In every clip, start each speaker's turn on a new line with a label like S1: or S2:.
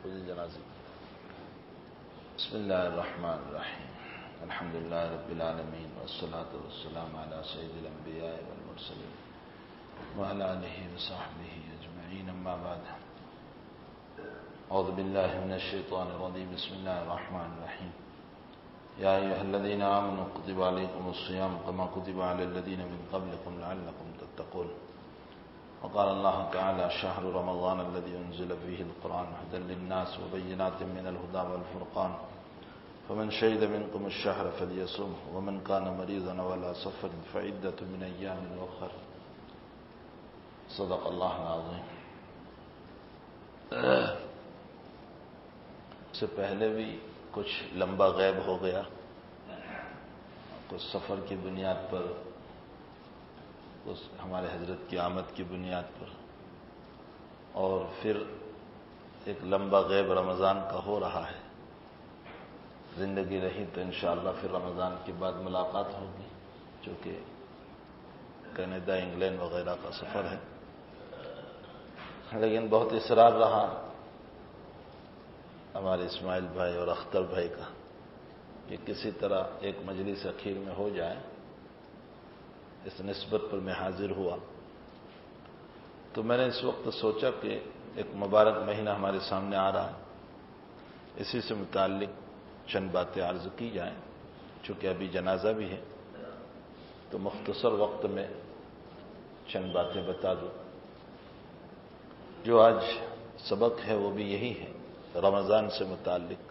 S1: خذ جنازی. بسم اللہ الرحمن الرحیم. الحمد للہ رب العالمین والصلاة والسلام علی سید الانبیاء والمرسلین وعلی آلہ وصحبہ اجمعین. اما بعد. اعوذ باللہ من الشیطان الرجیم. بسم اللہ الرحمن الرحیم. یا ایھا الذین آمنوا کتب علیکم الصیام کما کتب علی الذین من قبلکم لعلکم تتقون. وقال اللہ تعالی شہر رمضان الذي انزل فيه القرآن هدى للناس وبينات من الهدى والفرقان فمن شهد منكم الشهر فليصمه ومن كان مريضا أو على سفر فعدة من أيام أخر. صدق اللہ العظیم. اس سے پہلے بھی کچھ لمبا غیب ہو گیا، کچھ سفر کی بنیاد پر، ہمارے حضرت کی آمد کی بنیاد پر، اور پھر ایک لمبا غیب رمضان کا ہو رہا ہے. زندگی رہی تو انشاءاللہ پھر رمضان کے بعد ملاقات ہوگی، چونکہ کینیڈا انگلینڈ وغیرہ کا سفر ہے. لیکن بہت اصرار رہا ہمارے اسماعیل بھائی اور اختر بھائی کا کہ کسی طرح ایک مجلس اخیر میں ہو جائے. اس نسبت پر میں حاضر ہوا. تو میں نے اس وقت سوچا کہ ایک مبارک مہینہ ہمارے سامنے آ رہا ہے، اسی سے متعلق چند باتیں عرض کی جائیں. چونکہ ابھی جنازہ بھی ہے تو مختصر وقت میں چند باتیں بتا دوں. جو آج سبق ہے وہ بھی یہی ہے، رمضان سے متعلق.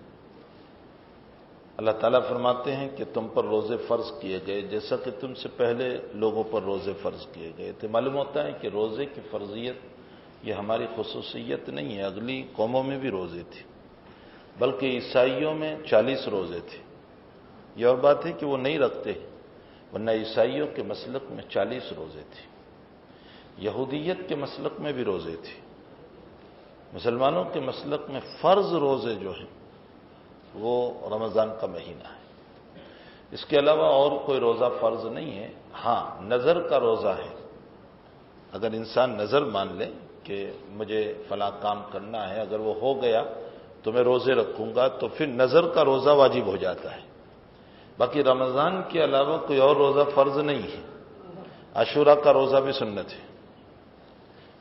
S1: اللہ تعالیٰ فرماتے ہیں کہ تم پر روزے فرض کیے گئے جیسا کہ تم سے پہلے لوگوں پر روزے فرض کیے گئے تھے. معلوم ہوتا ہے کہ روزے کی فرضیت یہ ہماری خصوصیت نہیں ہے، اگلی قوموں میں بھی روزے تھے، بلکہ عیسائیوں میں 40 روزے تھے. یہ اور بات ہے کہ وہ نہیں رکھتے، ورنہ عیسائیوں کے مسلک میں 40 روزے تھے. یہودیت کے مسلک میں بھی روزے تھے. مسلمانوں کے مسلک میں فرض روزے جو ہیں وہ رمضان کا مہینہ ہے. اس کے علاوہ اور کوئی روزہ فرض نہیں ہے. ہاں، نظر کا روزہ ہے. اگر انسان نظر مان لے کہ مجھے فلاں کام کرنا ہے، اگر وہ ہو گیا تو میں روزے رکھوں گا، تو پھر نظر کا روزہ واجب ہو جاتا ہے. باقی رمضان کے علاوہ کوئی اور روزہ فرض نہیں ہے. عاشوراء کا روزہ بھی سنت ہے.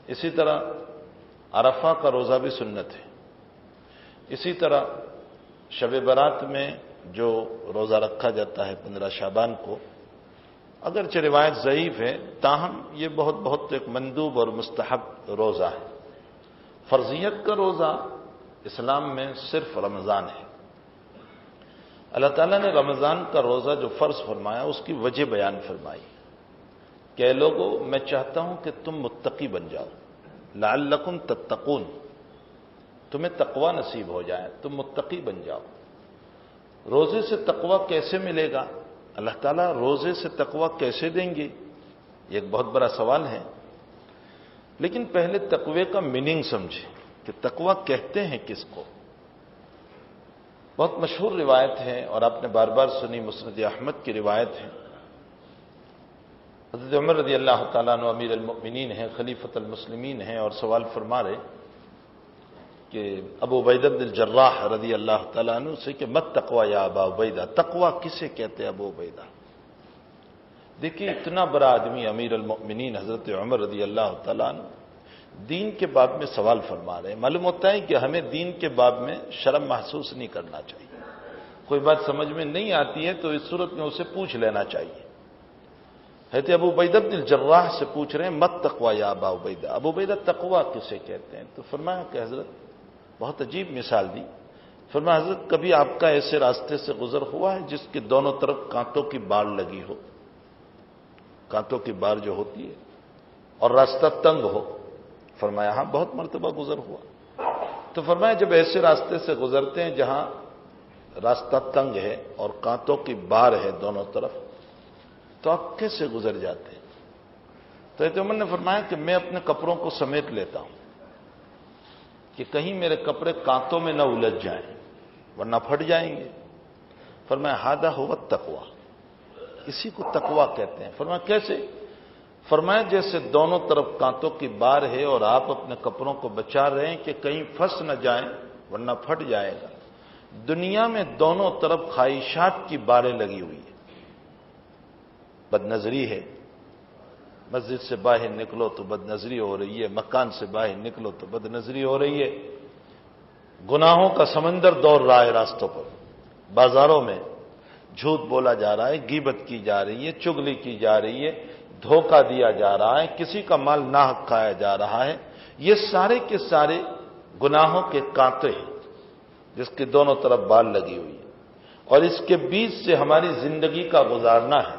S1: اسی طرح عرفہ کا روزہ بھی سنت ہے. اسی طرح شب برات میں جو روزہ رکھا جاتا ہے 15 شعبان کو، اگرچہ روایت ضعیف ہے، تاہم یہ بہت ایک مندوب اور مستحب روزہ ہے. فرضیت کا روزہ اسلام میں صرف رمضان ہے. اللہ تعالیٰ نے رمضان کا روزہ جو فرض فرمایا اس کی وجہ بیان فرمائی کہ اے لوگو، میں چاہتا ہوں کہ تم متقی بن جاؤ، لعلکم تتقون، تمہیں تقوی نصیب ہو جائے، تم متقی بن جاؤ. روزے سے تقوی کیسے ملے گا؟ اللہ تعالیٰ روزے سے تقوی کیسے دیں گے؟ یہ ایک بہت بڑا سوال ہے. لیکن پہلے تقوی کا میننگ سمجھیں کہ تقوی کہتے ہیں کس کو. بہت مشہور روایت ہے اور آپ نے بار بار سنی، مسند احمد کی روایت ہے. حضرت عمر رضی اللہ تعالیٰ عنہ امیر المؤمنین ہیں، خلیفۃ المسلمین ہیں، اور سوال فرما رہے کہ ابو عبیدہ بن الجراح رضی اللہ تعالیٰ عنہ سے کہ مت تقوی یا ابا عبیدہ، تقوی کسے کہتے ہیں ابو عبیدہ؟ دیکھیے، اتنا بڑا آدمی امیر المؤمنین حضرت عمر رضی اللہ تعالیٰ عنہ دین کے باب میں سوال فرما رہے ہیں. معلوم ہوتا ہے کہ ہمیں دین کے باب میں شرم محسوس نہیں کرنا چاہیے. کوئی بات سمجھ میں نہیں آتی ہے تو اس صورت میں اسے پوچھ لینا چاہیے. حضرت ابو عبیدہ بن الجراح سے پوچھ رہے ہیں مت تقوی یا ابا عبیدہ، ابو عبیدہ تقوی کسے کہتے ہیں؟ تو فرمایا کہ حضرت، بہت عجیب مثال دی. فرمایا حضرت، کبھی آپ کا ایسے راستے سے گزر ہوا ہے جس کے دونوں طرف کانٹوں کی بار لگی ہو؟ کانٹوں کی بار جو ہوتی ہے اور راستہ تنگ ہو. فرمایا ہاں، بہت مرتبہ گزر ہوا. تو فرمایا جب ایسے راستے سے گزرتے ہیں جہاں راستہ تنگ ہے اور کانٹوں کی بار ہے دونوں طرف، تو آپ کیسے گزر جاتے ہیں؟ تو حضرت عمر نے فرمایا کہ میں اپنے کپڑوں کو سمیٹ لیتا ہوں کہ کہیں میرے کپڑے کانٹوں میں نہ الجھ جائیں ورنہ پھٹ جائیں گے. فرمایا ھذا ھو التقوی، اسی کو تقوی کہتے ہیں. فرمایا کیسے؟ فرمایا جیسے دونوں طرف کانٹوں کی بار ہے اور آپ اپنے کپڑوں کو بچا رہے ہیں کہ کہیں پھنس نہ جائیں ورنہ پھٹ جائے گا۔ دنیا میں دونوں طرف خواہشات کی باریں لگی ہوئی ہے، بد نظری ہے، مسجد سے باہر نکلو تو بد نظری ہو رہی ہے، مکان سے باہر نکلو تو بد نظری ہو رہی ہے، گناہوں کا سمندر دوڑ رہا ہے راستوں پر، بازاروں میں جھوٹ بولا جا رہا ہے، غیبت کی جا رہی ہے، چغلی کی جا رہی ہے، دھوکہ دیا جا رہا ہے، کسی کا مال ناحق کھایا جا رہا ہے۔ یہ سارے کے سارے گناہوں کے کانٹے ہیں جس کے دونوں طرف بال لگی ہوئی ہے، اور اس کے بیچ سے ہماری زندگی کا گزارنا ہے۔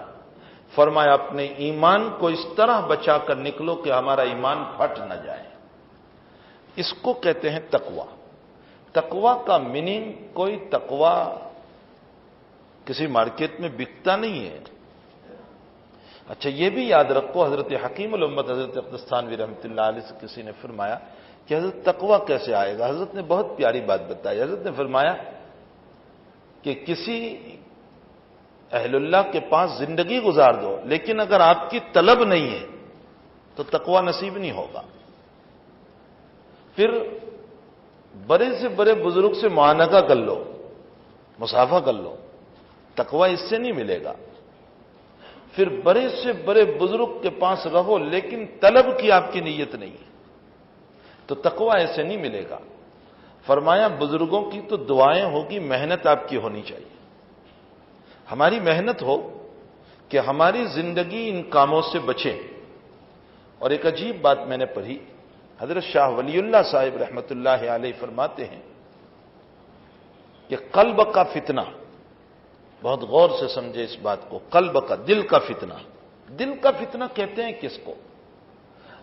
S1: فرمایا اپنے ایمان کو اس طرح بچا کر نکلو کہ ہمارا ایمان پھٹ نہ جائے۔ اس کو کہتے ہیں تقوی۔ تقوی کا میننگ کوئی تقوی کسی مارکیٹ میں بکتا نہیں ہے۔ اچھا یہ بھی یاد رکھو، حضرت حکیم الامت حضرت اقدس تھانوی رحمۃ اللہ علیہ سے کسی نے فرمایا کہ حضرت تقوی کیسے آئے گا؟ حضرت نے بہت پیاری بات بتائی۔ حضرت نے فرمایا کہ کسی اہل اللہ کے پاس زندگی گزار دو، لیکن اگر آپ کی طلب نہیں ہے تو تقوی نصیب نہیں ہوگا۔ پھر بڑے سے بڑے بزرگ سے معانقہ کر لو، مصافحہ کر لو، تقوی اس سے نہیں ملے گا۔ پھر بڑے سے بڑے بزرگ کے پاس رہو لیکن طلب کی آپ کی نیت نہیں ہے تو تقوی ایسے نہیں ملے گا۔ فرمایا بزرگوں کی تو دعائیں ہوگی، محنت آپ کی ہونی چاہیے۔ ہماری محنت ہو کہ ہماری زندگی ان کاموں سے بچے۔ اور ایک عجیب بات میں نے پڑھی، حضرت شاہ ولی اللہ صاحب رحمۃ اللہ علیہ فرماتے ہیں کہ قلب کا فتنہ، بہت غور سے سمجھے اس بات کو، قلب کا، دل کا فتنہ۔ دل کا فتنہ کہتے ہیں کس کو؟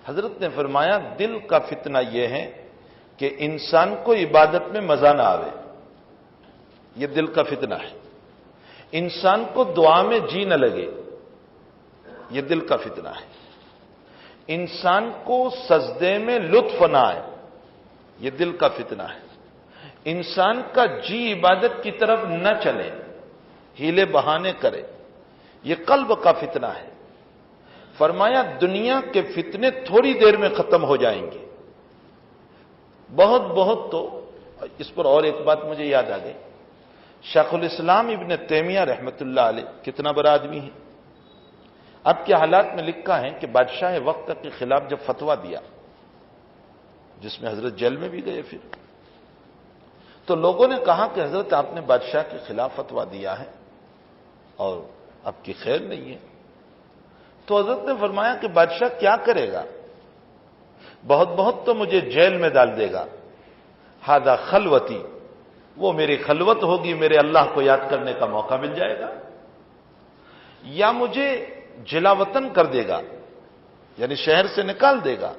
S1: حضرت نے فرمایا دل کا فتنہ یہ ہے کہ انسان کو عبادت میں مزہ نہ آوے، یہ دل کا فتنہ ہے۔ انسان کو دعا میں جی نہ لگے، یہ دل کا فتنہ ہے۔ انسان کو سجدے میں لطف نہ آئے، یہ دل کا فتنہ ہے۔ انسان کا جی عبادت کی طرف نہ چلے، ہیلے بہانے کرے، یہ قلب کا فتنہ ہے۔ فرمایا دنیا کے فتنے تھوڑی دیر میں ختم ہو جائیں گے، بہت تو۔ اس پر اور ایک بات مجھے یاد آ گئی، شیخ الاسلام ابن تیمیہ رحمۃ اللہ علیہ کتنا بڑا آدمی ہے۔ اب کے حالات میں لکھا ہے کہ بادشاہ وقت کے خلاف جب فتویٰ دیا، جس میں حضرت جیل میں بھی گئے، پھر تو لوگوں نے کہا کہ حضرت آپ نے بادشاہ کے خلاف فتویٰ دیا ہے اور اب کی خیر نہیں ہے۔ تو حضرت نے فرمایا کہ بادشاہ کیا کرے گا؟ بہت تو مجھے جیل میں ڈال دے گا، ہذا خلوتی، وہ میری خلوت ہوگی، میرے اللہ کو یاد کرنے کا موقع مل جائے گا، یا مجھے جلا وطن کر دے گا، یعنی شہر سے نکال دے گا،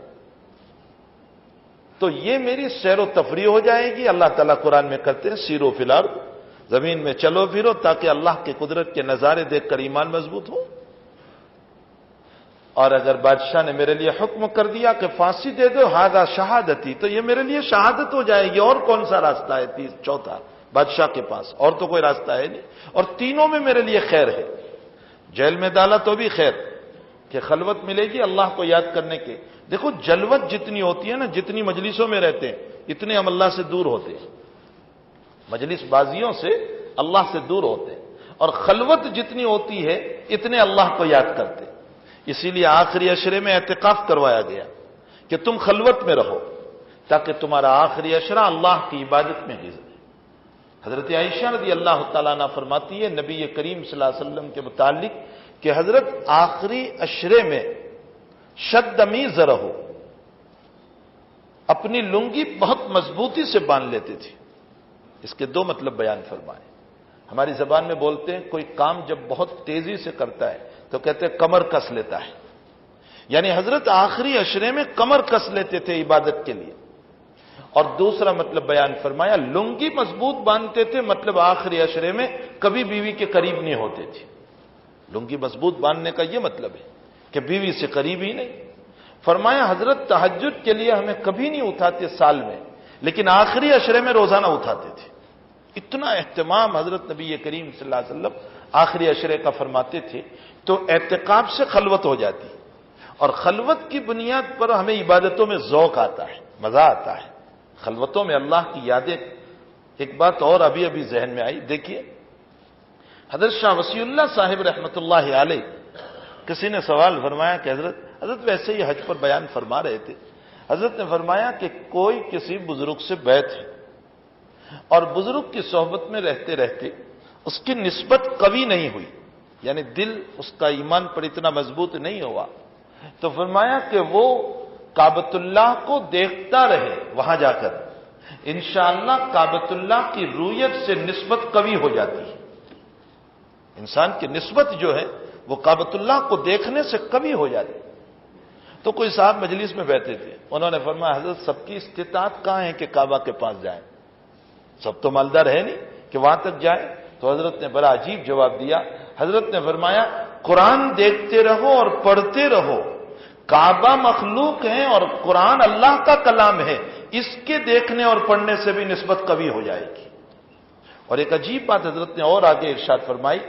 S1: تو یہ میری سیر و تفریح ہو جائے گی۔ اللہ تعالیٰ قرآن میں کرتے ہیں سیرو فی الارض، زمین میں چلو پھرو تاکہ اللہ کے قدرت کے نظارے دیکھ کر ایمان مضبوط ہو۔ اور اگر بادشاہ نے میرے لیے حکم کر دیا کہ پھانسی دے دو، ہذا شہادتی، تو یہ میرے لیے شہادت ہو جائے گی۔ اور کون سا راستہ ہے؟ چوتھا، بادشاہ کے پاس اور تو کوئی راستہ ہے نہیں، اور تینوں میں میرے لیے خیر ہے۔ جیل میں ڈالا تو بھی خیر کہ خلوت ملے گی اللہ کو یاد کرنے کے۔ دیکھو جلوت جتنی ہوتی ہے نا، جتنی مجلسوں میں رہتے ہیں اتنے ہم اللہ سے دور ہوتے ہیں، مجلس بازیوں سے اللہ سے دور ہوتے ہیں، اور خلوت جتنی ہوتی ہے اتنے اللہ کو یاد کرتے۔ اسی لیے آخری عشرے میں اعتکاف کروایا گیا کہ تم خلوت میں رہو تاکہ تمہارا آخری عشرہ اللہ کی عبادت میں گزرے۔ حضرت عائشہ رضی اللہ تعالیٰ عنہ فرماتی ہے نبی کریم صلی اللہ علیہ وسلم کے متعلق کہ حضرت آخری عشرے میں شد میزرہ، اپنی لنگی بہت مضبوطی سے باندھ لیتے تھے۔ اس کے دو مطلب بیان فرمائے۔ ہماری زبان میں بولتے ہیں کوئی کام جب بہت تیزی سے کرتا ہے تو کہتے ہیں کمر کس لیتا ہے، یعنی حضرت آخری عشرے میں کمر کس لیتے تھے عبادت کے لیے۔ اور دوسرا مطلب بیان فرمایا لنگی مضبوط باندھتے تھے، مطلب آخری عشرے میں کبھی بیوی کے قریب نہیں ہوتے تھے۔ لنگی مضبوط باندھنے کا یہ مطلب ہے کہ بیوی سے قریب ہی نہیں۔ فرمایا حضرت تہجد کے لیے ہمیں کبھی نہیں اٹھاتے سال میں، لیکن آخری عشرے میں روزانہ اٹھاتے تھے۔ اتنا اہتمام حضرت نبی کریم صلی اللہ علیہ وسلم آخری عشرے کا فرماتے تھے۔ تو اعتکاف سے خلوت ہو جاتی، اور خلوت کی بنیاد پر ہمیں عبادتوں میں ذوق آتا ہے، مزہ آتا ہے۔ خلوتوں میں اللہ کی یادیں ایک بات اور ابھی ابھی ذہن میں آئی، دیکھیے حضرت شاہ وصی اللہ صاحب رحمۃ اللہ علیہ، کسی نے سوال فرمایا کہ حضرت ویسے ہی حج پر بیان فرما رہے تھے، حضرت نے فرمایا کہ کوئی کسی بزرگ سے بیعت ہے اور بزرگ کی صحبت میں رہتے رہتے اس کی نسبت قوی نہیں ہوئی، یعنی دل اس کا ایمان پر اتنا مضبوط نہیں ہوا، تو فرمایا کہ وہ کعبۃ اللہ کو دیکھتا رہے وہاں جا کر، انشاءاللہ کعبۃ اللہ کی رویت سے نسبت قوی ہو جاتی ہے۔ انسان کی نسبت جو ہے وہ کعبۃ اللہ کو دیکھنے سے قوی ہو جاتی ہے۔ تو کوئی صاحب مجلس میں بیٹھے تھے، انہوں نے فرمایا حضرت سب کی استطاعت کہاں ہے کہ کعبہ کے پاس جائیں، سب تو مالدار ہے نہیں کہ وہاں تک جائیں۔ تو حضرت نے بڑا عجیب جواب دیا، حضرت نے فرمایا قرآن دیکھتے رہو اور پڑھتے رہو، کعبہ مخلوق ہے اور قرآن اللہ کا کلام ہے، اس کے دیکھنے اور پڑھنے سے بھی نسبت قوی ہو جائے گی۔ اور ایک عجیب بات حضرت نے اور آگے ارشاد فرمائی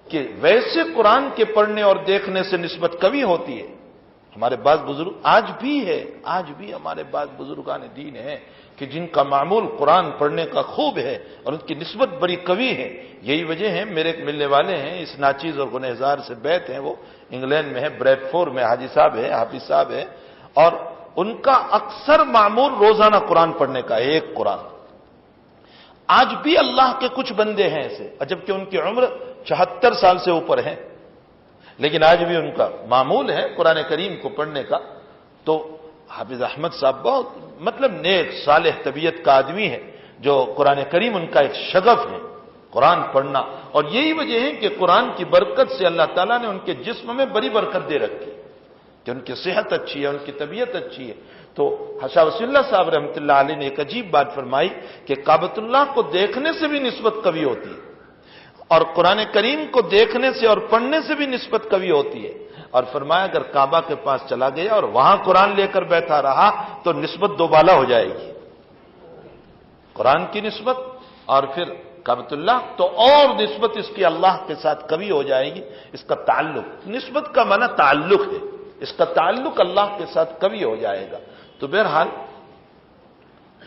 S1: کہ ویسے قرآن کے پڑھنے اور دیکھنے سے نسبت قوی ہوتی ہے۔ ہمارے بعض بزرگ آج بھی ہمارے بعض بزرگان دین ہیں کہ جن کا معمول قرآن پڑھنے کا خوب ہے اور ان کی نسبت بڑی قوی ہے۔ یہی وجہ ہے، میرے ایک ملنے والے ہیں اس ناچیز اور گنہگار سے بیعت ہیں، وہ انگلینڈ میں ہے، بریڈ فور میں حاجی صاحب ہے، حافظ صاحب ہے، اور ان کا اکثر معمول روزانہ قرآن پڑھنے کا ہے، ایک قرآن۔ آج بھی اللہ کے کچھ بندے ہیں ایسے، جبکہ ان کی عمر 74 سال سے اوپر ہے، لیکن آج بھی ان کا معمول ہے قرآن کریم کو پڑھنے کا۔ تو حافظ احمد صاحب بہت نیک صالح طبیعت کا آدمی ہے، جو قرآن کریم ان کا ایک شغف ہے قرآن پڑھنا، اور یہی وجہ ہے کہ قرآن کی برکت سے اللہ تعالیٰ نے ان کے جسم میں بڑی برکت دے رکھی کہ ان کی صحت اچھی ہے، ان کی طبیعت اچھی ہے۔ تو شاہ وصی اللہ صاحب رحمۃ اللہ علیہ نے ایک عجیب بات فرمائی کہ کعبۃ اللہ کو دیکھنے سے بھی نسبت قوی ہوتی ہے اور قرآن کریم کو دیکھنے سے اور پڑھنے سے بھی نسبت قوی ہوتی ہے، اور فرمایا اگر کعبہ کے پاس چلا گیا اور وہاں قرآن لے کر بیٹھا رہا تو نسبت دوبالا ہو جائے گی، قرآن کی نسبت اور پھر کعبۃ اللہ، تو اور نسبت اس کی اللہ کے ساتھ قوی ہو جائے گی۔ اس کا تعلق، نسبت کا معنی تعلق ہے، اس کا تعلق اللہ کے ساتھ قوی ہو جائے گا۔ تو بہرحال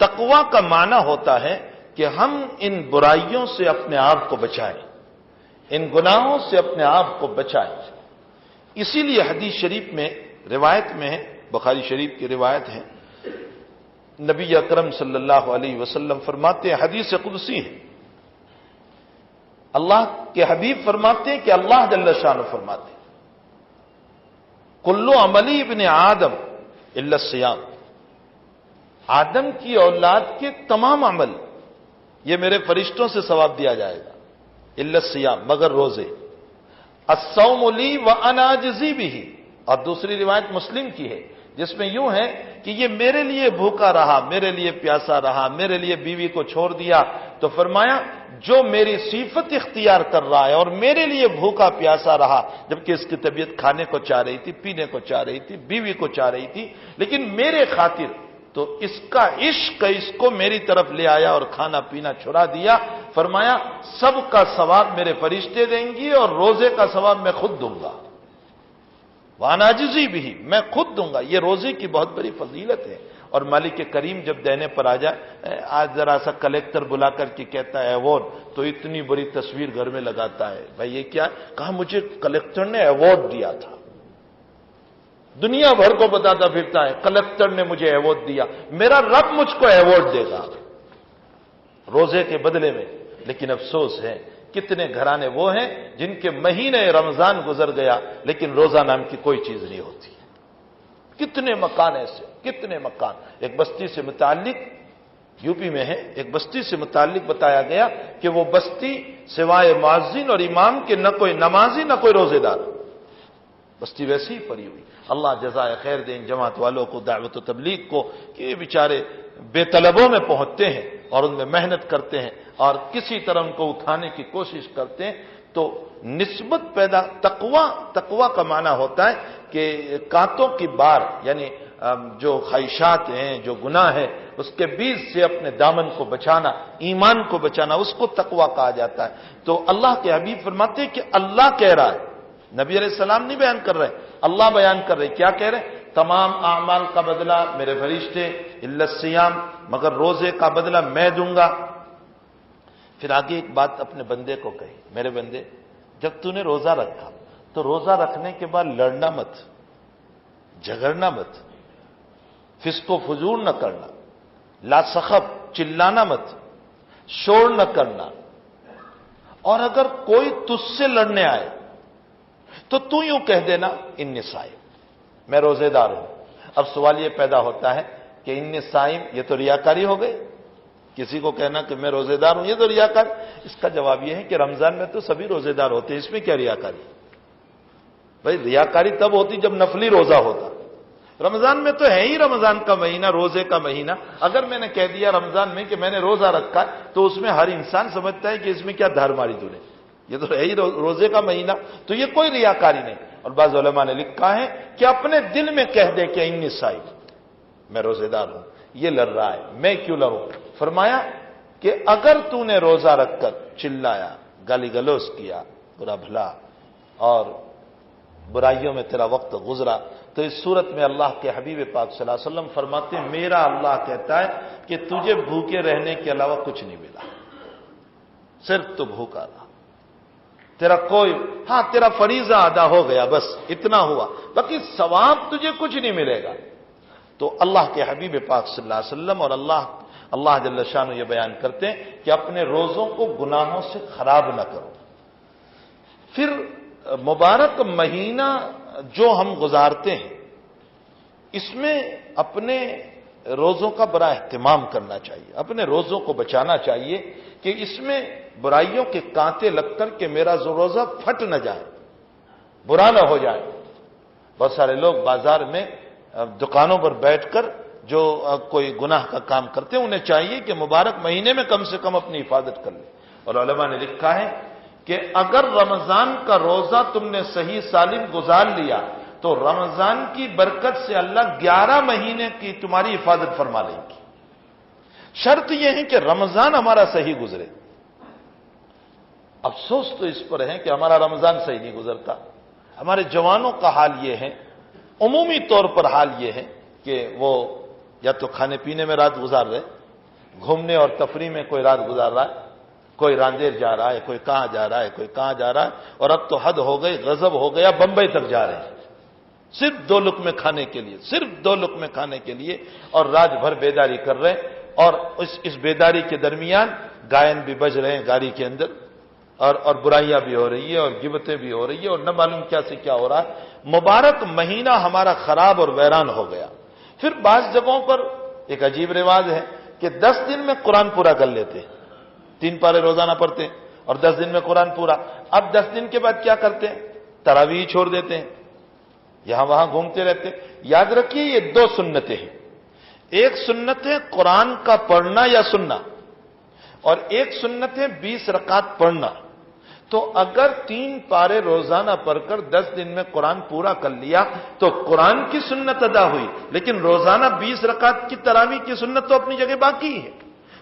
S1: تقویٰ کا معنی ہوتا ہے کہ ہم ان برائیوں سے اپنے آپ کو بچائیں، ان گناہوں سے اپنے آپ کو بچائیں۔ اسی لیے حدیث شریف میں روایت میں ہے، بخاری شریف کی روایت ہے، نبی اکرم صلی اللہ علیہ وسلم فرماتے ہیں، حدیث قدسی ہے، اللہ کے حبیب فرماتے ہیں کہ اللہ جل شانہ فرماتے ہیں کلو عملی ابن آدم الا الصیام، آدم کی اولاد کے تمام عمل یہ میرے فرشتوں سے ثواب دیا جائے گا، الا الصیام مگر روزے، الصوم لی وانا اجزی بہ، اور دوسری روایت مسلم کی ہے جس میں یوں ہے کہ یہ میرے لیے بھوکا رہا، میرے لیے پیاسا رہا، میرے لیے بیوی کو چھوڑ دیا، تو فرمایا جو میری صفت اختیار کر رہا ہے اور میرے لیے بھوکا پیاسا رہا، جبکہ اس کی طبیعت کھانے کو چاہ رہی تھی، پینے کو چاہ رہی تھی، بیوی کو چاہ رہی تھی، لیکن میرے خاطر تو اس کا عشق اس کو میری طرف لے آیا اور کھانا پینا چھڑا دیا، فرمایا سب کا ثواب میرے فرشتے دیں گی اور روزے کا ثواب میں خود دوں گا، وانا اجزی بہ، میں خود دوں گا۔ یہ روزے کی بہت بڑی فضیلت ہے، اور مالک کریم جب دینے پر آ جائے، آج ذرا سا کلیکٹر بلا کر کے کہتا ہے ایوارڈ، تو اتنی بڑی تصویر گھر میں لگاتا ہے، بھائی یہ کیا؟ کہا مجھے کلیکٹر نے ایوارڈ دیا تھا، دنیا بھر کو بتاتا پھرتا ہے کلیکٹر نے مجھے ایوارڈ دیا، میرا رب مجھ کو ایوارڈ دے گا روزے کے بدلے میں۔ لیکن افسوس ہے کتنے گھرانے وہ ہیں جن کے مہینے رمضان گزر گیا لیکن روزہ نام کی کوئی چیز نہیں ہوتی، کتنے مکان ایسے، کتنے مکان۔ ایک بستی سے متعلق یو پی میں ہے، ایک بستی سے متعلق بتایا گیا کہ وہ بستی سوائے مؤذن اور امام کے نہ کوئی نمازی نہ کوئی روزے دار، بستی ویسی ہی پڑی ہوئی۔ اللہ جزائے خیر دے ان جماعت والوں کو، دعوت و تبلیغ کو، کہ یہ بیچارے بے طلبوں میں پہنچتے ہیں اور ان میں محنت کرتے ہیں اور کسی طرح ان کو اٹھانے کی کوشش کرتے ہیں، تو نسبت پیدا۔ تقوی کا معنی ہوتا ہے کہ کانٹوں کی بار، یعنی جو خواہشات ہیں، جو گناہ ہے، اس کے بیچ سے اپنے دامن کو بچانا، ایمان کو بچانا، اس کو تقوی کہا جاتا ہے۔ تو اللہ کے حبیب فرماتے ہیں کہ اللہ کہہ رہا ہے، نبی علیہ السلام نہیں بیان کر رہے، اللہ بیان کر رہے، کیا کہہ رہے؟ تمام اعمال کا بدلہ میرے فرشتے، الا الصیام مگر روزے کا بدلہ میں دوں گا۔ پھر آگے ایک بات اپنے بندے کو کہی، میرے بندے جب تو نے روزہ رکھا تو روزہ رکھنے کے بعد لڑنا مت، جھگڑنا مت، فسق و فجور نہ کرنا، لا سخب چلانا مت، شور نہ کرنا، اور اگر کوئی تجھ سے لڑنے آئے تو یوں کہہ دینا انی صائم، میں روزے دار ہوں۔ اب سوال یہ پیدا ہوتا ہے کہ انی صائم یہ تو ریاکاری ہو گئی، کسی کو کہنا کہ میں روزے دار ہوں یہ تو ریاکار۔ اس کا جواب یہ ہے کہ رمضان میں تو سبھی روزے دار ہوتے ہیں، اس میں کیا ریاکاری؟ بھائی ریاکاری تب ہوتی جب نفلی روزہ ہوتا، رمضان میں تو ہے ہی رمضان کا مہینہ، روزے کا مہینہ۔ اگر میں نے کہہ دیا رمضان میں کہ میں نے روزہ رکھا تو اس میں ہر انسان سمجھتا ہے کہ اس میں کیا دھار ماری تو نے، یہ تو ہے ہی روزے کا مہینہ، تو یہ کوئی ریاکاری نہیں۔ اور بعض علماء نے لکھا ہے کہ اپنے دل میں کہہ دے کہ انی صائم، میں روزے دار ہوں، یہ لڑ رہا ہے میں کیوں لڑوں؟ فرمایا کہ اگر تو نے روزہ رکھ کر چلایا، گالی گلوز کیا، برا بھلا اور برائیوں میں تیرا وقت گزرا، تو اس صورت میں اللہ کے حبیب پاک صلی اللہ علیہ وسلم فرماتے ہیں میرا اللہ کہتا ہے کہ تجھے بھوکے رہنے کے علاوہ کچھ نہیں ملا، صرف تو بھوکا رہا، تیرا کوئی تیرا فریضہ ادا ہو گیا، بس اتنا ہوا، باقی ثواب تجھے کچھ نہیں ملے گا۔ تو اللہ کے حبیب پاک صلی اللہ علیہ وسلم اور اللہ جل شانہ یہ بیان کرتے ہیں کہ اپنے روزوں کو گناہوں سے خراب نہ کرو۔ پھر مبارک مہینہ جو ہم گزارتے ہیں اس میں اپنے روزوں کا بڑا اہتمام کرنا چاہیے، اپنے روزوں کو بچانا چاہیے کہ اس میں برائیوں کے کانٹے لگ کر کے میرا روزہ پھٹ نہ جائے، برا نہ ہو جائے۔ بہت سارے لوگ بازار میں دکانوں پر بیٹھ کر جو کوئی گناہ کا کام کرتے ہیں، انہیں چاہیے کہ مبارک مہینے میں کم سے کم اپنی حفاظت کر لیں۔ اور علماء نے لکھا ہے کہ اگر رمضان کا روزہ تم نے صحیح سالم گزار لیا تو رمضان کی برکت سے اللہ 11 مہینے کی تمہاری حفاظت فرما لیں گی۔ شرط یہ ہے کہ رمضان ہمارا صحیح گزرے۔ افسوس تو اس پر ہے کہ ہمارا رمضان صحیح نہیں گزرتا۔ ہمارے جوانوں کا حال یہ ہے، عمومی طور پر حال یہ ہے کہ وہ یا تو کھانے پینے میں رات گزار رہے، گھومنے اور تفریح میں کوئی رات گزار رہا ہے، کوئی راندیر جا رہا ہے، کوئی کہاں جا رہا ہے، کوئی کہاں جا رہا ہے، اور اب تو حد ہو گئی، غضب ہو گیا، بمبئی تک جا رہے ہیں صرف 2 لقمے کھانے کے لیے، صرف 2 لقمے کھانے کے لیے، اور رات بھر بیداری کر رہے ہیں۔ اور اس بیداری کے درمیان گائن بھی بج رہے ہیں گاڑی کے اندر، اور برائیاں بھی ہو رہی ہے، اور غیبتیں بھی ہو رہی ہے، اور نہ معلوم کیا سے کیا ہو رہا ہے۔ مبارک مہینہ ہمارا خراب اور ویران ہو گیا۔ پھر بعض جگہوں پر ایک عجیب رواج ہے کہ 10 دن میں قرآن پورا کر لیتے ہیں، 3 پارے روزانہ پڑھتے ہیں اور 10 دن میں قرآن پورا۔ اب 10 دن کے بعد کیا کرتے ہیں؟ تراویح چھوڑ دیتے ہیں، یہاں وہاں گھومتے رہتے ہیں۔ یاد رکھیے یہ 2 سنتیں ہیں، ایک سنت ہے قرآن کا پڑھنا یا سننا، اور ایک سنت ہے 20 رکعت پڑھنا۔ تو اگر 3 پارے روزانہ پڑھ کر 10 دن میں قرآن پورا کر لیا تو قرآن کی سنت ادا ہوئی، لیکن روزانہ 20 رکعت کی تراویح کی سنت تو اپنی جگہ باقی ہے،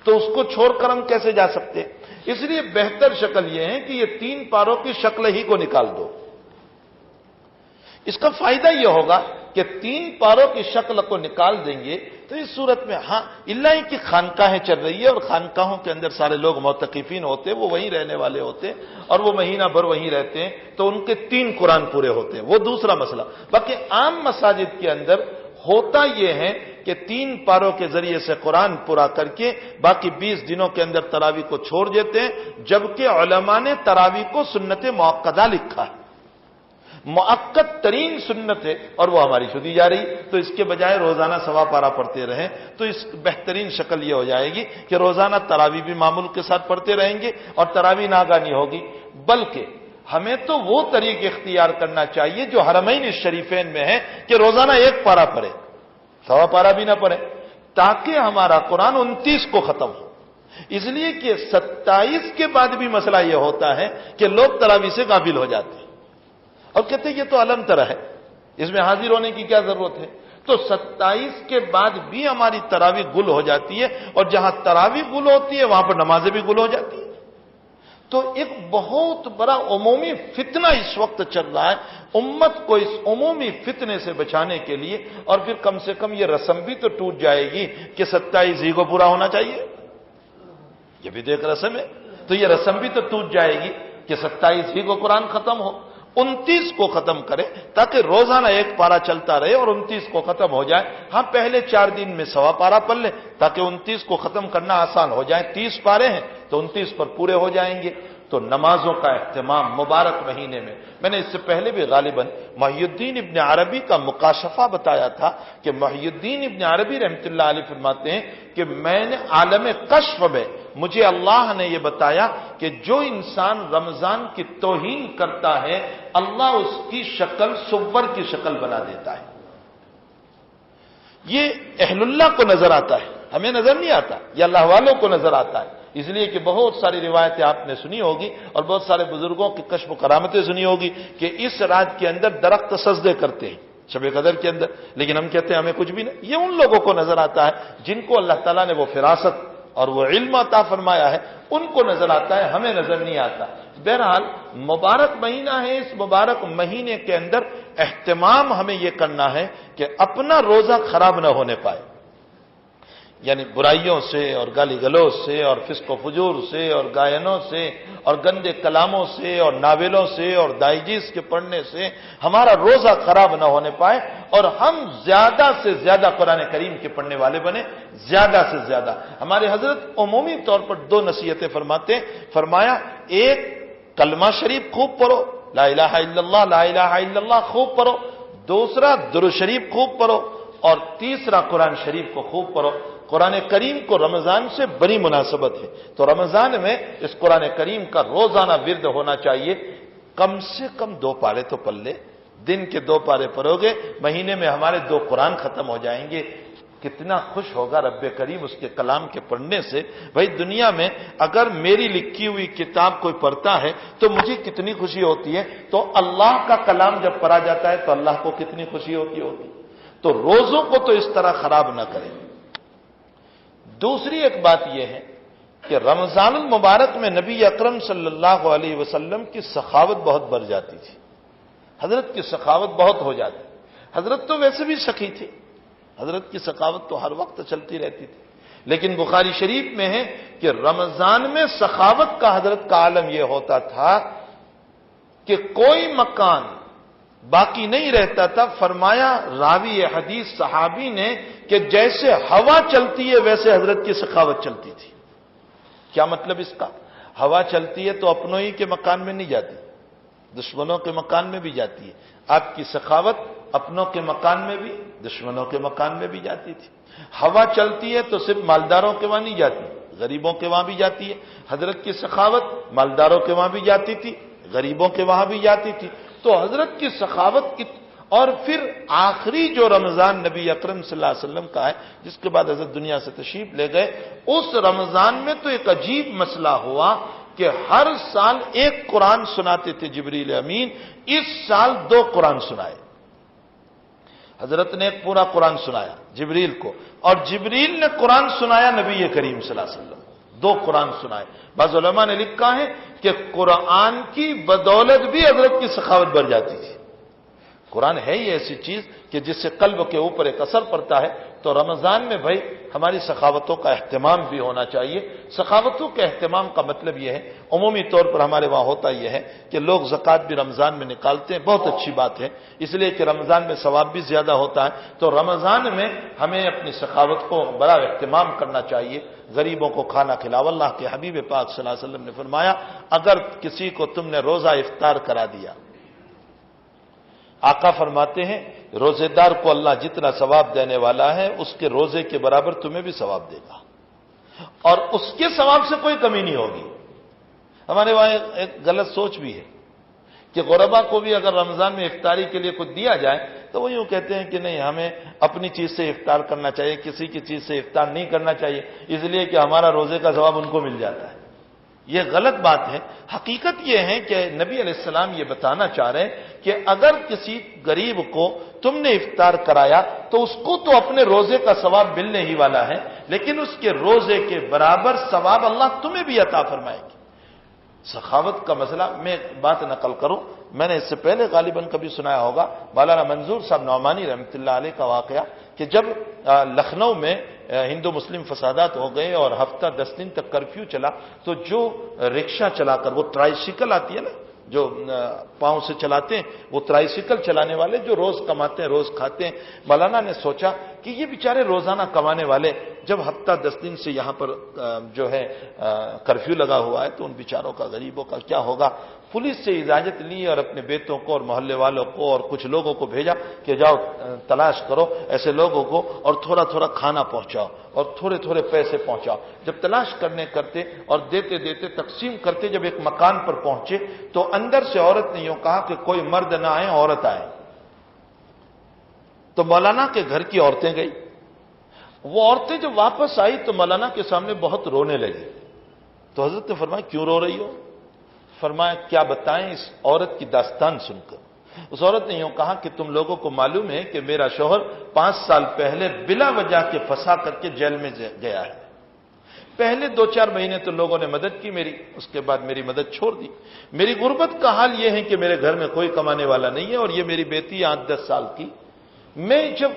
S1: تو اس کو چھوڑ کر ہم کیسے جا سکتے؟ اس لیے بہتر شکل یہ ہے کہ یہ 3 پاروں کی شکل ہی کو نکال دو۔ اس کا فائدہ یہ ہوگا کہ 3 پاروں کی شکل کو نکال دیں گے تو اس صورت میں اللہ ہی کی خانقاہیں چل رہی ہے، اور خانقاہوں کے اندر سارے لوگ معتکفین ہوتے ہیں، وہ وہیں رہنے والے ہوتے ہیں، اور وہ مہینہ بھر وہیں رہتے ہیں، تو ان کے 3 قرآن پورے ہوتے ہیں، وہ دوسرا مسئلہ۔ باقی عام مساجد کے اندر ہوتا یہ ہے کہ 3 پاروں کے ذریعے سے قرآن پورا کر کے باقی 20 دنوں کے اندر تراویح کو چھوڑ دیتے ہیں، جبکہ علماء نے تراویح کو سنت مؤکدہ لکھا ہے، مؤکد ترین سنت ہے، اور وہ ہماری چھوٹی جا رہی، تو اس کے بجائے روزانہ 1.25 پارہ پڑھتے رہیں تو اس بہترین شکل یہ ہو جائے گی کہ روزانہ تراویح بھی معمول کے ساتھ پڑھتے رہیں گے اور تراویح ناگہانی ہوگی۔ بلکہ ہمیں تو وہ طریق اختیار کرنا چاہیے جو حرمین الشریفین میں ہے کہ روزانہ 1 پارہ پڑھے، 1.25 پارہ بھی نہ پڑھے، تاکہ ہمارا قرآن 29 کو ختم ہو۔ اس لیے کہ 27 کے بعد بھی مسئلہ یہ ہوتا ہے کہ لوگ تراویح سے غافل ہو جاتے ہیں اور کہتے ہیں یہ تو علم طرح ہے، اس میں حاضر ہونے کی کیا ضرورت ہے؟ تو 27 کے بعد بھی ہماری تراویح گل ہو جاتی ہے، اور جہاں تراویح گل ہوتی ہے وہاں پر نمازیں بھی گل ہو جاتی ہیں۔ تو ایک بہت بڑا عمومی فتنہ اس وقت چل رہا ہے، امت کو اس عمومی فتنے سے بچانے کے لیے، اور پھر کم سے کم یہ رسم بھی تو ٹوٹ جائے گی کہ 27 ہی کو پورا ہونا چاہیے، یہ بھی تو ایک رسم ہے۔ تو یہ رسم بھی تو ٹوٹ جائے گی کہ 27 ہی کو قرآن ختم ہو، 29 کو ختم کرے تاکہ روزانہ ایک پارا چلتا رہے اور 29 کو ختم ہو جائے. ہم پہلے 4 دن میں 1.25 پارا پڑھ لیں تاکہ 29 کو ختم کرنا آسان ہو جائے. 30 پارے ہیں تو 29 پر پورے ہو جائیں گے. تو نمازوں کا اہتمام مبارک مہینے میں نے اس سے پہلے بھی غالباً محی الدین ابن عربی کا مکاشفہ بتایا تھا کہ محی الدین ابن عربی رحمۃ اللہ علیہ فرماتے ہیں کہ میں نے عالم کشف میں مجھے اللہ نے یہ بتایا کہ جو انسان رمضان کی توہین کرتا ہے اللہ اس کی شکل سور کی شکل بنا دیتا ہے. یہ اہل اللہ کو نظر آتا ہے، ہمیں نظر نہیں آتا، یہ اللہ والوں کو نظر آتا ہے. اس لیے کہ بہت ساری روایتیں آپ نے سنی ہوگی اور بہت سارے بزرگوں کی کشف و کرامتیں سنی ہوگی کہ اس رات کے اندر درخت سجدے کرتے ہیں شب قدر کے اندر، لیکن ہم کہتے ہیں ہمیں کچھ بھی نہیں. یہ ان لوگوں کو نظر آتا ہے جن کو اللہ تعالیٰ نے وہ فراست اور وہ علم عطا فرمایا ہے، ان کو نظر آتا ہے، ہمیں نظر نہیں آتا. بہرحال مبارک مہینہ ہے، اس مبارک مہینے کے اندر اہتمام ہمیں یہ کرنا ہے کہ اپنا روزہ خراب نہ ہونے پائے، یعنی برائیوں سے اور گالی گلوچ سے اور فسق و فجور سے اور گائنوں سے اور گندے کلاموں سے اور ناولوں سے اور دائجیز کے پڑھنے سے ہمارا روزہ خراب نہ ہونے پائے اور ہم زیادہ سے زیادہ قرآن کریم کے پڑھنے والے بنے، زیادہ سے زیادہ. ہمارے حضرت عمومی طور پر 2 نصیحتیں فرماتے ہیں. فرمایا ایک کلمہ شریف خوب پڑھو، لا الہ الا اللہ لا الہ الا اللہ خوب پڑھو. دوسرا درود شریف خوب پڑھو. اور تیسرا قرآن شریف کو خوب پڑھو. قرآن کریم کو رمضان سے بڑی مناسبت ہے، تو رمضان میں اس قرآن کریم کا روزانہ ورد ہونا چاہیے. کم سے کم 2 پارے تو پڑھ لے، دن کے 2 پارے پڑھو گے مہینے میں ہمارے 2 قرآن ختم ہو جائیں گے. کتنا خوش ہوگا رب کریم اس کے کلام کے پڑھنے سے. بھائی دنیا میں اگر میری لکھی ہوئی کتاب کوئی پڑھتا ہے تو مجھے کتنی خوشی ہوتی ہے، تو اللہ کا کلام جب پڑھا جاتا ہے تو اللہ کو کتنی خوشی ہوتی ہوگی. تو روزوں کو تو اس طرح خراب نہ کریں. دوسری ایک بات یہ ہے کہ رمضان المبارک میں نبی اکرم صلی اللہ علیہ وسلم کی سخاوت بہت بڑھ جاتی تھی. حضرت کی سخاوت بہت ہو جاتی. حضرت تو ویسے بھی سخی تھی، حضرت کی سخاوت تو ہر وقت چلتی رہتی تھی، لیکن بخاری شریف میں ہے کہ رمضان میں سخاوت کا حضرت کا عالم یہ ہوتا تھا کہ کوئی مکان باقی نہیں رہتا تھا. فرمایا راوی حدیث صحابی نے کہ جیسے ہوا چلتی ہے ویسے حضرت کی سخاوت چلتی تھی. کیا مطلب اس کا؟ ہوا چلتی ہے تو اپنوں ہی کے مکان میں نہیں جاتی، دشمنوں کے مکان میں بھی جاتی ہے. آپ کی سخاوت اپنوں کے مکان میں بھی دشمنوں کے مکان میں بھی جاتی تھی. ہوا چلتی ہے تو صرف مالداروں کے وہاں نہیں جاتی، غریبوں کے وہاں بھی جاتی ہے. حضرت کی سخاوت مالداروں کے وہاں بھی جاتی تھی، غریبوں کے وہاں بھی جاتی تھی. تو حضرت کی سخاوت اور پھر آخری جو رمضان نبی اکرم صلی اللہ علیہ وسلم کا ہے جس کے بعد حضرت دنیا سے تشریف لے گئے، اس رمضان میں تو ایک عجیب مسئلہ ہوا کہ ہر سال ایک قرآن سناتے تھے جبریل امین. اس سال 2 قرآن سنائے. حضرت نے ایک پورا قرآن سنایا جبریل کو، اور جبریل نے قرآن سنایا نبی کریم صلی اللہ علیہ وسلم. 2 قرآن سنائے. بعض علماء نے لکھا ہے کہ قرآن کی بدولت بھی حضرت کی سخاوت بڑھ جاتی تھی. قرآن ہے ہی ایسی چیز کہ جس سے قلب کے اوپر ایک اثر پڑتا ہے. تو رمضان میں بھائی ہماری سخاوتوں کا اہتمام بھی ہونا چاہیے. سخاوتوں کے اہتمام کا مطلب یہ ہے، عمومی طور پر ہمارے وہاں ہوتا یہ ہے کہ لوگ زکوٰۃ بھی رمضان میں نکالتے ہیں، بہت اچھی بات ہے، اس لیے کہ رمضان میں ثواب بھی زیادہ ہوتا ہے. تو رمضان میں ہمیں اپنی سخاوت کو بڑا اہتمام کرنا چاہیے. غریبوں کو کھانا کھلاؤ. اللہ کے حبیب پاک صلی اللہ علیہ وسلم نے فرمایا اگر کسی کو تم نے روزہ افطار کرا دیا، آقا فرماتے ہیں روزے دار کو اللہ جتنا ثواب دینے والا ہے اس کے روزے کے برابر تمہیں بھی ثواب دے گا، اور اس کے ثواب سے کوئی کمی نہیں ہوگی. ہمارے وہاں ایک غلط سوچ بھی ہے کہ غربا کو بھی اگر رمضان میں افطاری کے لیے کچھ دیا جائے تو وہ یوں کہتے ہیں کہ نہیں ہمیں اپنی چیز سے افطار کرنا چاہیے، کسی کی چیز سے افطار نہیں کرنا چاہیے، اس لیے کہ ہمارا روزے کا ثواب ان کو مل جاتا ہے. یہ غلط بات ہے. حقیقت یہ ہے کہ نبی علیہ السلام یہ بتانا چاہ رہے ہیں کہ اگر کسی غریب کو تم نے افطار کرایا تو اس کو تو اپنے روزے کا ثواب ملنے ہی والا ہے، لیکن اس کے روزے کے برابر ثواب اللہ تمہیں بھی عطا فرمائے گی. سخاوت کا مسئلہ میں بات نقل کروں، میں نے اس سے پہلے غالباً کبھی سنایا ہوگا مولانا منظور صاحب نعمانی رحمۃ اللہ علیہ کا واقعہ کہ جب لکھنؤ میں ہندو مسلم فسادات ہو گئے اور ہفتہ 10 دن تک کرفیو چلا، تو جو رکشہ چلا کر، وہ ٹرائسیکل آتی ہے نا جو پاؤں سے چلاتے ہیں، وہ ٹرائسیکل چلانے والے جو روز کماتے ہیں، روز کھاتے ہیں، مولانا نے سوچا کہ یہ بیچارے روزانہ کمانے والے جب ہفتہ 10 دن سے یہاں پر جو ہے کرفیو لگا ہوا ہے، تو ان بیچاروں کا، غریبوں کا کیا ہوگا؟ پولیس سے اجازت لی اور اپنے بیٹوں کو اور محلے والوں کو اور کچھ لوگوں کو بھیجا کہ جاؤ تلاش کرو ایسے لوگوں کو اور تھوڑا تھوڑا کھانا پہنچاؤ اور تھوڑے تھوڑے پیسے پہنچاؤ۔ جب تلاش کرتے اور دیتے تقسیم کرتے، جب ایک مکان پر پہنچے تو اندر سے عورت نے یوں کہا کہ کوئی مرد نہ آئے، عورت آئے۔ تو مولانا کے گھر کی عورتیں گئی، وہ عورتیں جب واپس آئی تو مولانا کے سامنے بہت رونے لگی۔ تو حضرت نے فرمایا کیوں رو رہی ہو؟ فرمایا کیا بتائیں اس عورت کی داستان سن کر۔ اس عورت نے یوں کہا کہ تم لوگوں کو معلوم ہے کہ میرا شوہر 5 سال پہلے بلا وجہ کے پھنسا کر کے جیل میں گیا ہے۔ پہلے 2-4 مہینے تو لوگوں نے مدد کی میری، اس کے بعد میری مدد چھوڑ دی۔ میری غربت کا حال یہ ہے کہ میرے گھر میں کوئی کمانے والا نہیں ہے، اور یہ میری بیٹی 8-10 سال کی، میں جب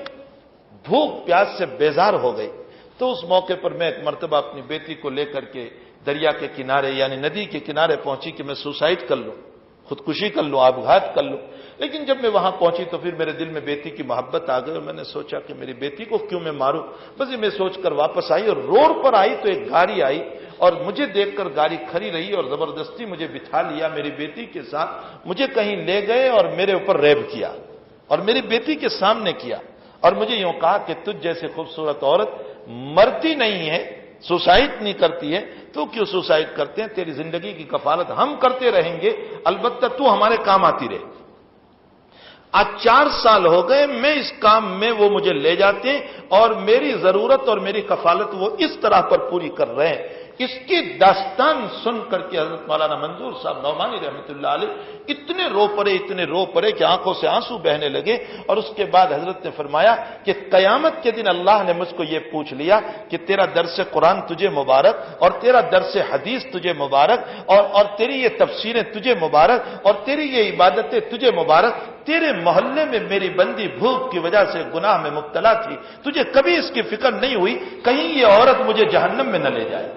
S1: بھوک پیاس سے بیزار ہو گئی تو اس موقع پر میں ایک مرتبہ اپنی بیٹی کو لے کر کے دریا کے کنارے یعنی ندی کے کنارے پہنچی کہ میں سوسائڈ کر لوں، خودکشی کر لوں، آبگھات کر لوں۔ لیکن جب میں وہاں پہنچی تو پھر میرے دل میں بیٹی کی محبت آ گئی، اور میں نے سوچا کہ میری بیٹی کو کیوں میں ماروں۔ بس یہ میں سوچ کر واپس آئی، اور روڈ پر آئی تو ایک گاڑی آئی اور مجھے دیکھ کر گاڑی کھڑی رہی اور زبردستی مجھے بٹھا لیا میری بیٹی کے ساتھ، مجھے کہیں لے گئے اور میرے اوپر ریپ کیا اور میری بیٹی کے سامنے کیا، اور مجھے یوں کہا کہ تجھ جیسے خوبصورت عورت مرتی نہیں ہے، سوسائڈ نہیں کرتی ہے، تو کیوں سوسائڈ کرتے ہیں؟ تیری زندگی کی کفالت ہم کرتے رہیں گے، البتہ تو ہمارے کام آتی رہے۔ آج 4 سال ہو گئے میں اس کام میں، وہ مجھے لے جاتے ہیں اور میری ضرورت اور میری کفالت وہ اس طرح پر پوری کر رہے ہیں۔ اس کی داستان سن کر کے حضرت مولانا منظور صاحب نعمانی رحمۃ اللہ علیہ اتنے رو پڑے کہ آنکھوں سے آنسو بہنے لگے، اور اس کے بعد حضرت نے فرمایا کہ قیامت کے دن اللہ نے مجھ کو یہ پوچھ لیا کہ تیرا درس قرآن تجھے مبارک، اور تیرا درس حدیث تجھے مبارک، اور تیری یہ تفسیریں تجھے مبارک، اور تیری یہ عبادتیں تجھے مبارک، تیرے محلے میں میری بندی بھوک کی وجہ سے گناہ میں مبتلا تھی، تجھے کبھی اس کی فکر نہیں ہوئی کہیں یہ عورت مجھے جہنم میں نہ لے جائے۔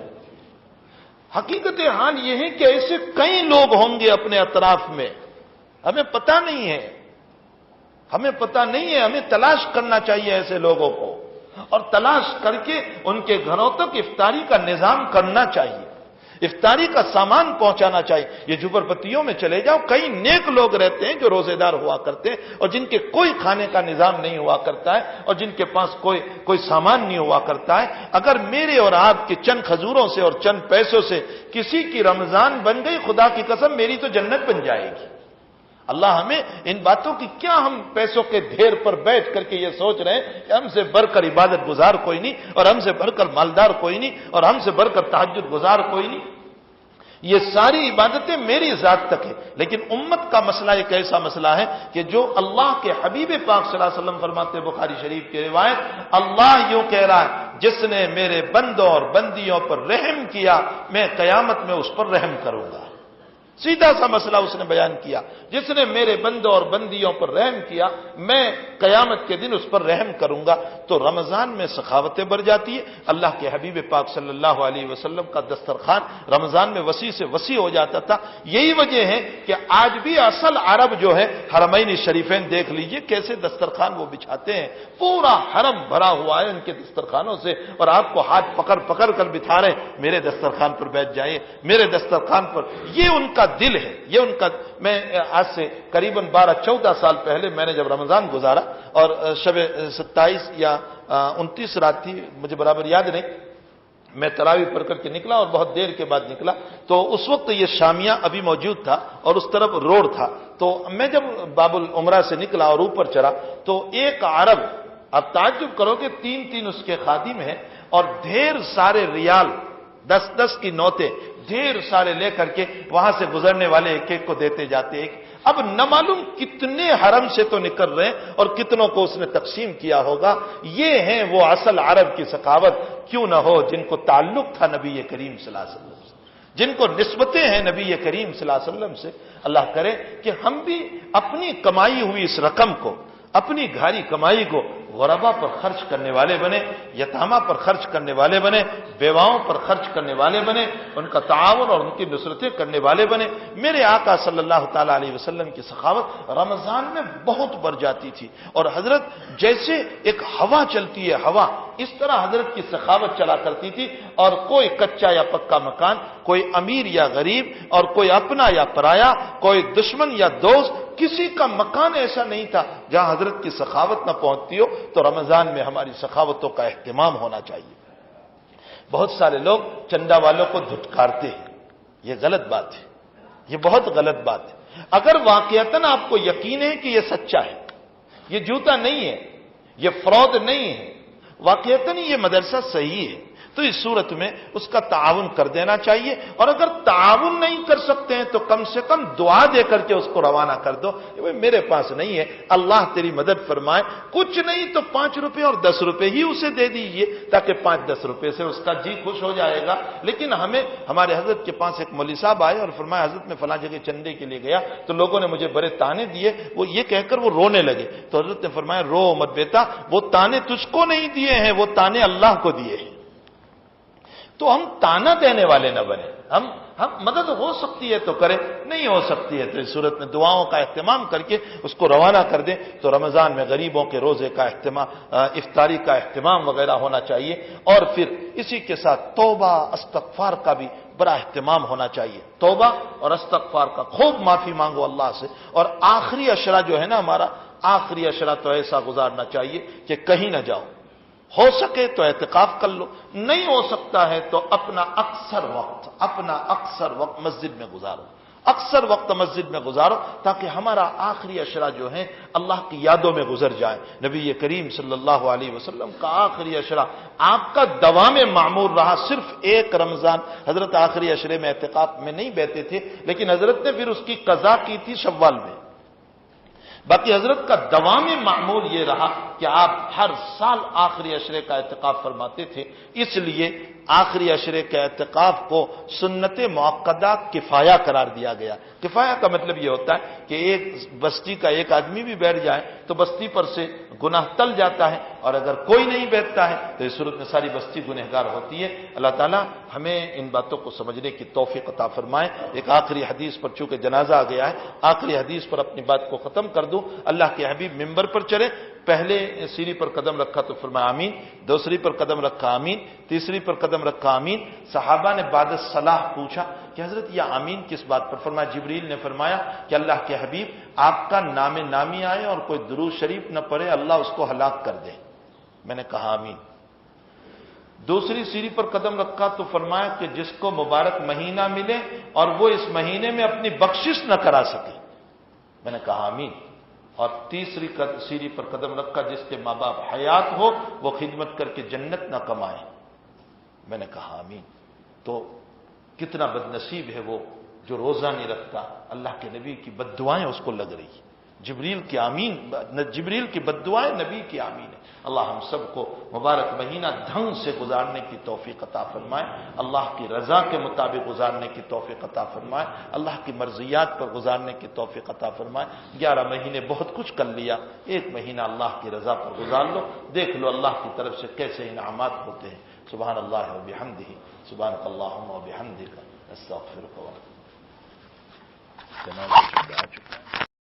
S1: حقیقت حال یہ ہے کہ ایسے کئی لوگ ہوں گے اپنے اطراف میں، ہمیں پتہ نہیں ہے، ہمیں تلاش کرنا چاہیے ایسے لوگوں کو، اور تلاش کر کے ان کے گھروں تک افطاری کا نظام کرنا چاہیے، افطاری کا سامان پہنچانا چاہیے۔ یہ جھوپڑ پٹیوں میں چلے جاؤ، کئی نیک لوگ رہتے ہیں جو روزے دار ہوا کرتے ہیں اور جن کے کوئی کھانے کا نظام نہیں ہوا کرتا ہے اور جن کے پاس کوئی سامان نہیں ہوا کرتا ہے۔ اگر میرے اور آپ کے چند کھجوروں سے اور چند پیسوں سے کسی کی رمضان بن گئی، خدا کی قسم میری تو جنت بن جائے گی۔ اللہ ہمیں ان باتوں کی، کیا ہم پیسوں کے ڈھیر پر بیٹھ کر کے یہ سوچ رہے ہیں کہ ہم سے بڑھ کر عبادت گزار کوئی نہیں، اور ہم سے بڑھ کر مالدار کوئی نہیں، اور ہم سے بڑھ کر تہجد گزار کوئی نہیں۔ یہ ساری عبادتیں میری ذات تک ہے، لیکن امت کا مسئلہ ایک ایسا مسئلہ ہے کہ جو اللہ کے حبیب پاک صلی اللہ علیہ وسلم فرماتے ہیں، بخاری شریف کی روایت، اللہ یوں کہہ رہا ہے جس نے میرے بندوں اور بندیوں پر رحم کیا میں قیامت میں اس پر رحم کروں گا۔ سیدھا سا مسئلہ اس نے بیان کیا، جس نے میرے بندوں اور بندیوں پر رحم کیا میں قیامت کے دن اس پر رحم کروں گا۔ تو رمضان میں سخاوتیں بڑھ جاتی ہے۔ اللہ کے حبیب پاک صلی اللہ علیہ وسلم کا دسترخوان رمضان میں وسیع سے وسیع ہو جاتا تھا۔ یہی وجہ ہے کہ آج بھی اصل عرب جو ہے، حرمین شریفین دیکھ لیجئے کیسے دسترخوان وہ بچھاتے ہیں، پورا حرم بھرا ہوا ہے ان کے دسترخوانوں سے، اور آپ کو ہاتھ پکڑ پکڑ کر بٹھا رہے ہیں، میرے دسترخوان پر بیٹھ جائیے، میرے دسترخوان پر۔ یہ ان کا دل ہے، یہ ان کا۔ میں آج سے قریباً 12-14 سال پہلے میں نے جب رمضان گزارا اور شب 27 یا 29 رات تھی، مجھے برابر یاد نہیں، میں تراویح پڑھ کر کے نکلا اور بہت دیر کے بعد نکلا، تو اس وقت یہ شامیہ ابھی موجود تھا اور اس طرف روڈ تھا۔ تو میں جب باب العمرہ سے نکلا اور اوپر چڑھا تو ایک عرب، آپ تعجب کرو کہ 3 اس کے خادم ہیں اور ڈھیر سارے ریال، 10 کی نوٹیں ڈھیر سارے لے کر کے وہاں سے گزرنے والے ایک ایک کو دیتے جاتے ہیں۔ اب نہ معلوم کتنے حرم سے تو نکل رہے ہیں اور کتنوں کو اس نے تقسیم کیا ہوگا۔ یہ ہیں وہ اصل عرب کی سخاوت، کیوں نہ ہو جن کو تعلق تھا نبی کریم صلی اللہ علیہ وسلم سے، جن کو نسبتیں ہیں نبی کریم صلی اللہ علیہ وسلم سے۔ اللہ کرے کہ ہم بھی اپنی کمائی ہوئی اس رقم کو، اپنی گھاری کمائی کو غربا پر خرچ کرنے والے بنے، یتامہ پر خرچ کرنے والے بنے، بیواؤں پر خرچ کرنے والے بنے، ان کا تعاون اور ان کی نصرتیں کرنے والے بنے۔ میرے آقا صلی اللہ تعالی علیہ وسلم کی سخاوت رمضان میں بہت بڑھ جاتی تھی، اور حضرت جیسے ایک ہوا چلتی ہے ہوا، اس طرح حضرت کی سخاوت چلا کرتی تھی، اور کوئی کچا یا پکا مکان، کوئی امیر یا غریب، اور کوئی اپنا یا پرایا، کوئی دشمن یا دوست، کسی کا مکان ایسا نہیں تھا جہاں حضرت کی سخاوت نہ پہنچتی ہو۔ تو رمضان میں ہماری سخاوتوں کا اہتمام ہونا چاہیے۔ بہت سارے لوگ چندہ والوں کو دھٹکارتے ہیں، یہ غلط بات ہے، یہ بہت غلط بات ہے۔ اگر واقعتاً آپ کو یقین ہے کہ یہ سچا ہے، یہ جھوٹا نہیں ہے، یہ فراڈ نہیں ہے، واقعتاً یہ مدرسہ صحیح ہے، تو اس صورت میں اس کا تعاون کر دینا چاہیے، اور اگر تعاون نہیں کر سکتے ہیں تو کم سے کم دعا دے کر کے اس کو روانہ کر دو کہ میرے پاس نہیں ہے، اللہ تیری مدد فرمائے، کچھ نہیں تو 5 روپے اور 10 روپے ہی اسے دے دیجئے، تاکہ 5-10 روپے سے اس کا جی خوش ہو جائے گا۔ لیکن ہمارے حضرت کے پاس ایک مولوی صاحب آئے اور فرمایا حضرت میں فلاں جگہ چندے کے لیے گیا تو لوگوں نے مجھے بڑے تانے دیے، وہ یہ کہہ کر وہ رونے لگے، تو حضرت نے فرمایا رو مت بیٹا، وہ تانے تجھ کو نہیں دیے ہیں، وہ تانے اللہ کو دیے ہیں۔ تو ہم تانا دینے والے نہ بنے، ہم مدد ہو سکتی ہے تو کریں، نہیں ہو سکتی ہے تو اس صورت میں دعاؤں کا اہتمام کر کے اس کو روانہ کر دیں۔ تو رمضان میں غریبوں کے روزے کا اہتمام، افطاری کا اہتمام وغیرہ ہونا چاہیے، اور پھر اسی کے ساتھ توبہ استغفار کا بھی بڑا اہتمام ہونا چاہیے۔ توبہ اور استغفار کا خوب معافی مانگو اللہ سے، اور آخری عشرہ جو ہے نا ہمارا، آخری عشرہ تو ایسا گزارنا چاہیے کہ کہیں نہ جاؤ، ہو سکے تو اعتکاف کر لو، نہیں ہو سکتا ہے تو اپنا اکثر وقت مسجد میں گزارو، اکثر وقت مسجد میں گزارو، تاکہ ہمارا آخری عشرہ جو ہے اللہ کی یادوں میں گزر جائے۔ نبی کریم صلی اللہ علیہ وسلم کا آخری عشرہ آپ کا دوام معمور رہا، صرف ایک رمضان حضرت آخری عشرے میں اعتکاف میں نہیں بیٹھے تھے، لیکن حضرت نے پھر اس کی قضا کی تھی شوال میں۔ باقی حضرت کا دوام معمول یہ رہا کہ آپ ہر سال آخری عشرے کا اعتکاف فرماتے تھے، اس لیے آخری عشرے کے اعتکاف کو سنت مؤکدہ کفایہ قرار دیا گیا۔ کفایہ کا مطلب یہ ہوتا ہے کہ ایک بستی کا ایک آدمی بھی بیٹھ جائے تو بستی پر سے گناہ ٹل جاتا ہے، اور اگر کوئی نہیں بیٹھتا ہے تو اس صورت میں ساری بستی گنہگار ہوتی ہے۔ اللہ تعالیٰ ہمیں ان باتوں کو سمجھنے کی توفیق عطا فرمائے۔ ایک آخری حدیث پر چونکہ جنازہ آ گیا ہے، آخری حدیث پر اپنی بات کو ختم کر دوں۔ اللہ کے حبیب ممبر پر چلے، پہلے سیڑھی پر قدم رکھا تو فرمایا آمین، دوسری پر قدم رکھا آمین، تیسری پر قدم رکھا آمین۔ صحابہ نے بعد الصلاح پوچھا کہ حضرت یہ آمین کس بات پر؟ فرمایا جبریل نے فرمایا کہ اللہ کے حبیب آپ کا نام نامی آئے اور کوئی درود شریف نہ پڑھے، اللہ اس کو ہلاک کر دے۔ میں نے کہا آمین۔ دوسری سیڑھی پر قدم رکھا تو فرمایا کہ جس کو مبارک مہینہ ملے اور وہ اس مہینے میں اپنی بخشش نہ کرا سکے، میں نے کہا آمین۔ اور تیسری سیڑھی پر قدم رکھا جس کے ماں باپ حیات ہو وہ خدمت کر کے جنت نہ کمائے، میں نے کہا آمین۔ تو کتنا بد نصیب ہے وہ جو روزہ نہیں رکھتا، اللہ کے نبی کی بد دعائیں اس کو لگ رہی ہیں، جبریل کی بد دعائیں نبی کی آمین ہے۔ اللہ ہم سب کو مبارک مہینہ ڈھنگ سے گزارنے کی توفیق عطا فرمائے، اللہ کی رضا کے مطابق گزارنے کی توفیق عطا فرمائے، اللہ کی مرضیات پر گزارنے کی توفیق عطا فرمائے۔ 11 مہینے بہت کچھ کر لیا، ایک مہینہ اللہ کی رضا پر گزار لو، دیکھ لو اللہ کی طرف سے کیسے انعامات ہوتے ہیں۔ سبحان اللہ و بحمدہ، سبحانک اللہم و بحمدک، استغفرک و اتوب الیک۔